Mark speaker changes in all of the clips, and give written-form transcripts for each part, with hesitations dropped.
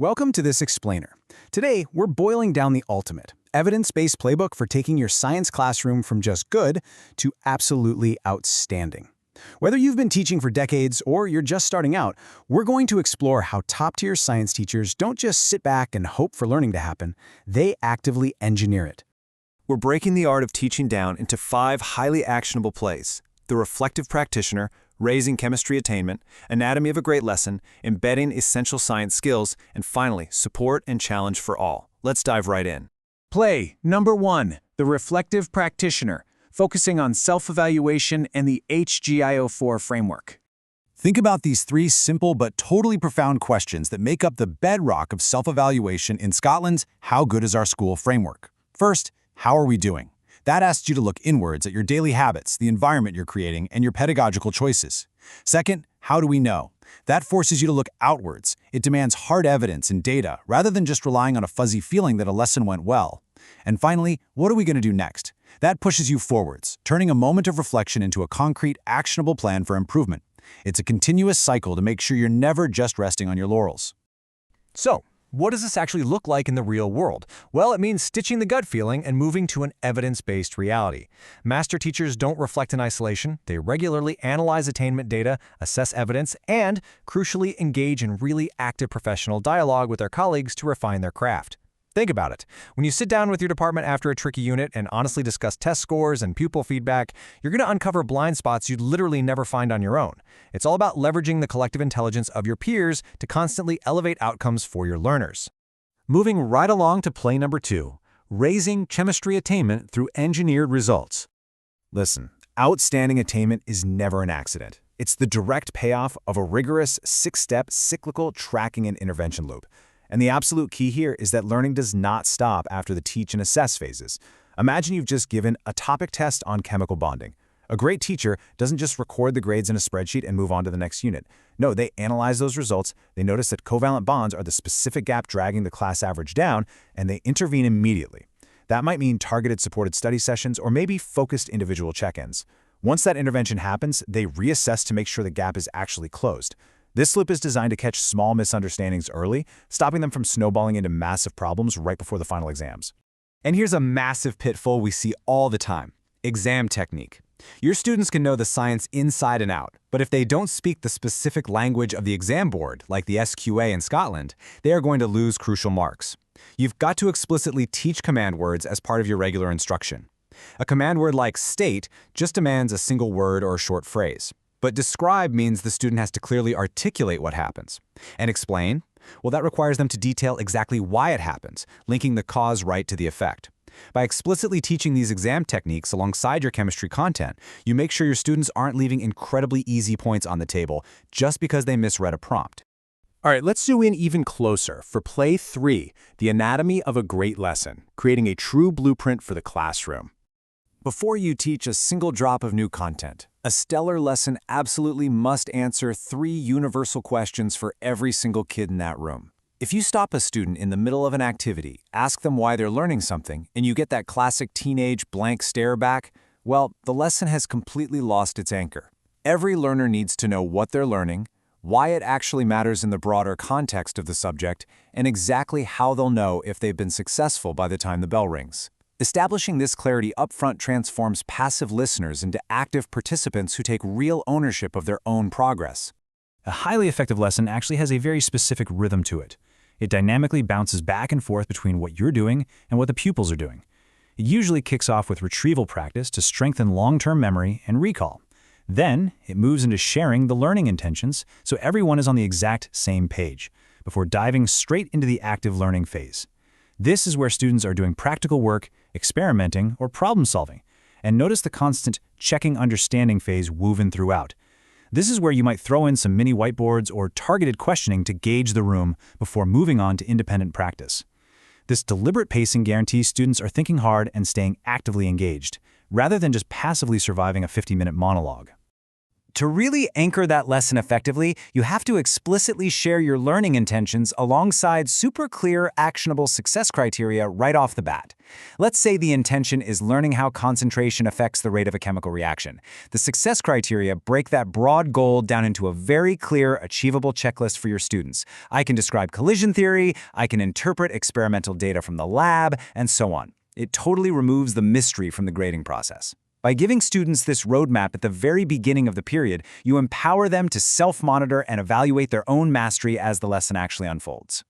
Speaker 1: Welcome to this explainer. Today, we're boiling down the ultimate, evidence-based playbook for taking your science classroom from just good to absolutely outstanding. Whether you've been teaching for decades or you're just starting out, we're going to explore how top-tier science teachers don't just sit back and hope for learning to happen, they actively engineer it.
Speaker 2: We're breaking the art of teaching down into 5 highly actionable plays: the reflective practitioner, raising chemistry attainment, anatomy of a great lesson, embedding essential science skills, and finally, support and challenge for all. Let's dive right in.
Speaker 3: Play number 1, the reflective practitioner, focusing on self-evaluation and the HGIO4 framework.
Speaker 4: Think about these 3 simple but totally profound questions that make up the bedrock of self-evaluation in Scotland's How Good Is Our School framework. First, how are we doing? That asks you to look inwards at your daily habits, the environment you're creating, and your pedagogical choices. Second, how do we know? That forces you to look outwards. It demands hard evidence and data, rather than just relying on a fuzzy feeling that a lesson went well. And finally, what are we going to do next? That pushes you forwards, turning a moment of reflection into a concrete, actionable plan for improvement. It's a continuous cycle to make sure you're never just resting on your laurels.
Speaker 5: So, what does this actually look like in the real world? Well, it means stitching the gut feeling and moving to an evidence-based reality. Master teachers don't reflect in isolation. They regularly analyze attainment data, assess evidence, and, crucially, engage in really active professional dialogue with their colleagues to refine their craft. Think about it. When you sit down with your department after a tricky unit and honestly discuss test scores and pupil feedback, you're going to uncover blind spots you'd literally never find on your own. It's all about leveraging the collective intelligence of your peers to constantly elevate outcomes for your learners.
Speaker 2: Moving right along to play number 2, raising chemistry attainment through engineered results. Listen, outstanding attainment is never an accident. It's the direct payoff of a rigorous 6-step cyclical tracking and intervention loop. And the absolute key here is that learning does not stop after the teach and assess phases. Imagine you've just given a topic test on chemical bonding. A great teacher doesn't just record the grades in a spreadsheet and move on to the next unit. No, they analyze those results, they notice that covalent bonds are the specific gap dragging the class average down, and they intervene immediately. That might mean targeted supported study sessions or maybe focused individual check-ins. Once that intervention happens, they reassess to make sure the gap is actually closed. This loop is designed to catch small misunderstandings early, stopping them from snowballing into massive problems right before the final exams.
Speaker 3: And here's a massive pitfall we see all the time: exam technique. Your students can know the science inside and out, but if they don't speak the specific language of the exam board, like the SQA in Scotland, they are going to lose crucial marks. You've got to explicitly teach command words as part of your regular instruction. A command word like state just demands a single word or a short phrase. But describe means the student has to clearly articulate what happens. And explain? Well, that requires them to detail exactly why it happens, linking the cause right to the effect. By explicitly teaching these exam techniques alongside your chemistry content, you make sure your students aren't leaving incredibly easy points on the table just because they misread a prompt.
Speaker 2: All right, let's zoom in even closer for play 3, the anatomy of a great lesson, creating a true blueprint for the classroom. Before you teach a single drop of new content, a stellar lesson absolutely must answer 3 universal questions for every single kid in that room. If you stop a student in the middle of an activity, ask them why they're learning something, and you get that classic teenage blank stare back, well, the lesson has completely lost its anchor. Every learner needs to know what they're learning, why it actually matters in the broader context of the subject, and exactly how they'll know if they've been successful by the time the bell rings. Establishing this clarity upfront transforms passive listeners into active participants who take real ownership of their own progress.
Speaker 6: A highly effective lesson actually has a very specific rhythm to it. It dynamically bounces back and forth between what you're doing and what the pupils are doing. It usually kicks off with retrieval practice to strengthen long-term memory and recall. Then, it moves into sharing the learning intentions so everyone is on the exact same page, before diving straight into the active learning phase. This is where students are doing practical work, experimenting, or problem-solving. And notice the constant checking understanding phase woven throughout. This is where you might throw in some mini whiteboards or targeted questioning to gauge the room before moving on to independent practice. This deliberate pacing guarantees students are thinking hard and staying actively engaged, rather than just passively surviving a 50-minute monologue.
Speaker 2: To really anchor that lesson effectively, you have to explicitly share your learning intentions alongside super clear, actionable success criteria right off the bat. Let's say the intention is learning how concentration affects the rate of a chemical reaction. The success criteria break that broad goal down into a very clear, achievable checklist for your students. I can describe collision theory, I can interpret experimental data from the lab, and so on. It totally removes the mystery from the grading process. By giving students this roadmap at the very beginning of the period, you empower them to self-monitor and evaluate their own mastery as the lesson actually unfolds.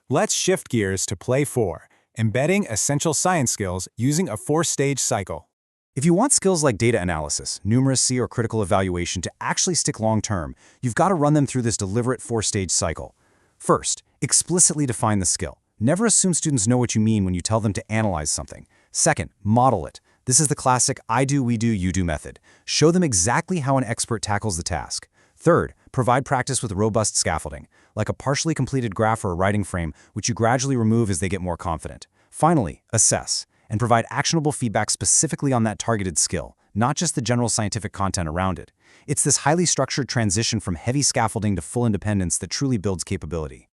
Speaker 1: Let's shift gears to Play 4, embedding essential science skills using a 4-stage cycle.
Speaker 2: If you want skills like data analysis, numeracy, or critical evaluation to actually stick long-term, you've got to run them through this deliberate 4-stage cycle. First, explicitly define the skill. Never assume students know what you mean when you tell them to analyze something. Second, model it. This is the classic I do, we do, you do method. Show them exactly how an expert tackles the task. Third, provide practice with robust scaffolding, like a partially completed graph or a writing frame, which you gradually remove as they get more confident. Finally, assess, and provide actionable feedback specifically on that targeted skill, not just the general scientific content around it. It's this highly structured transition from heavy scaffolding to full independence that truly builds capability.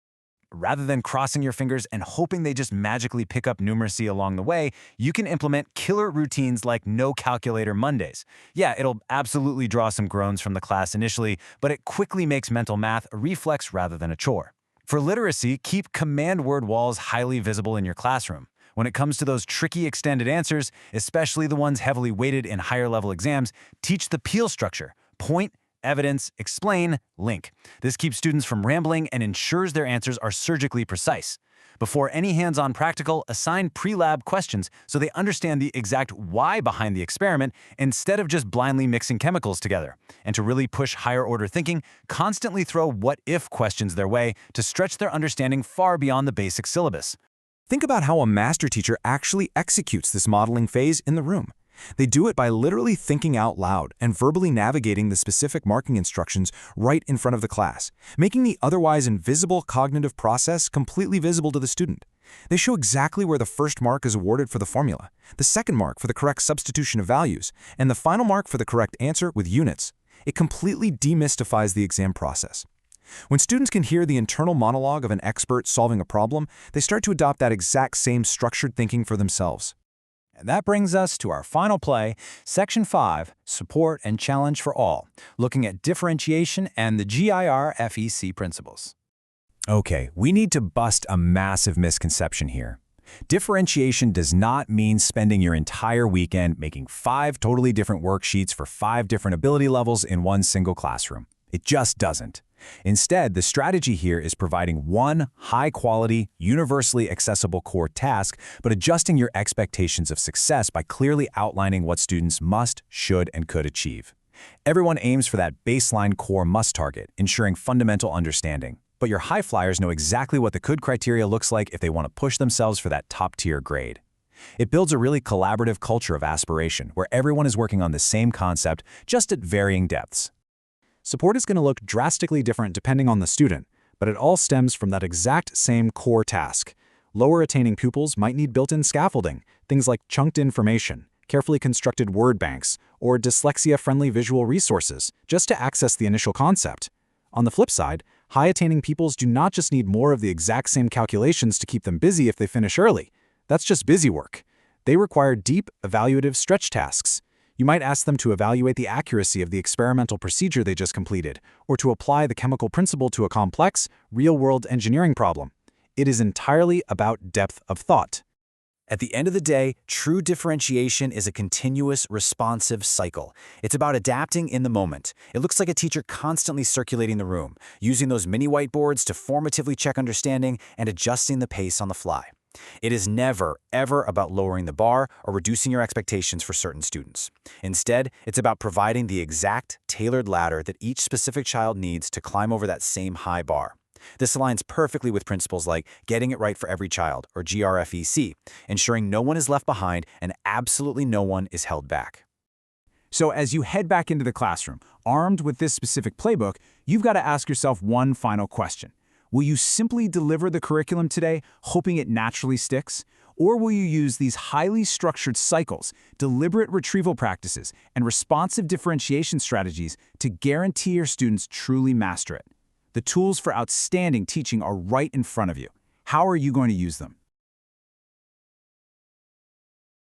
Speaker 2: Rather than crossing your fingers and hoping they just magically pick up numeracy along the way, you can implement killer routines like no calculator Mondays. Yeah, it'll absolutely draw some groans from the class initially, but it quickly makes mental math a reflex rather than a chore. For literacy, keep command word walls highly visible in your classroom. When it comes to those tricky extended answers, especially the ones heavily weighted in higher level exams, teach the PEAL structure: point, evidence, explain, link. This keeps students from rambling and ensures their answers are surgically precise. Before any hands-on practical, assign pre-lab questions so they understand the exact why behind the experiment instead of just blindly mixing chemicals together. And to really push higher-order thinking, constantly throw what-if questions their way to stretch their understanding far beyond the basic syllabus.
Speaker 3: Think about how a master teacher actually executes this modeling phase in the room. They do it by literally thinking out loud and verbally navigating the specific marking instructions right in front of the class, making the otherwise invisible cognitive process completely visible to the student. They show exactly where the first mark is awarded for the formula, the second mark for the correct substitution of values, and the final mark for the correct answer with units. It completely demystifies the exam process. When students can hear the internal monologue of an expert solving a problem, they start to adopt that exact same structured thinking for themselves.
Speaker 2: And that brings us to our final play, Section 5, Support and Challenge for All, looking at differentiation and the GIR-FEC principles.
Speaker 3: Okay, we need to bust a massive misconception here. Differentiation does not mean spending your entire weekend making 5 totally different worksheets for 5 different ability levels in one single classroom. It just doesn't. Instead, the strategy here is providing one high-quality, universally accessible core task, but adjusting your expectations of success by clearly outlining what students must, should, and could achieve. Everyone aims for that baseline core must target, ensuring fundamental understanding. But your high flyers know exactly what the could criteria looks like if they want to push themselves for that top-tier grade. It builds a really collaborative culture of aspiration, where everyone is working on the same concept, just at varying depths.
Speaker 4: Support is going to look drastically different depending on the student, but it all stems from that exact same core task. Lower attaining pupils might need built-in scaffolding, things like chunked information, carefully constructed word banks, or dyslexia-friendly visual resources, just to access the initial concept. On the flip side, high-attaining pupils do not just need more of the exact same calculations to keep them busy if they finish early. That's just busy work. They require deep, evaluative stretch tasks. You might ask them to evaluate the accuracy of the experimental procedure they just completed, or to apply the chemical principle to a complex, real-world engineering problem. It is entirely about depth of thought.
Speaker 2: At the end of the day, true differentiation is a continuous, responsive cycle. It's about adapting in the moment. It looks like a teacher constantly circulating the room, using those mini whiteboards to formatively check understanding and adjusting the pace on the fly. It is never, ever about lowering the bar or reducing your expectations for certain students. Instead, it's about providing the exact, tailored ladder that each specific child needs to climb over that same high bar. This aligns perfectly with principles like getting it right for every child, or GRFEC, ensuring no one is left behind and absolutely no one is held back.
Speaker 1: So as you head back into the classroom, armed with this specific playbook, you've got to ask yourself one final question. Will you simply deliver the curriculum today, hoping it naturally sticks?
Speaker 2: Or will you use these highly structured cycles, deliberate retrieval practices, and responsive differentiation strategies to guarantee your students truly master it? The tools for outstanding teaching are right in front of you. How are you going to use them?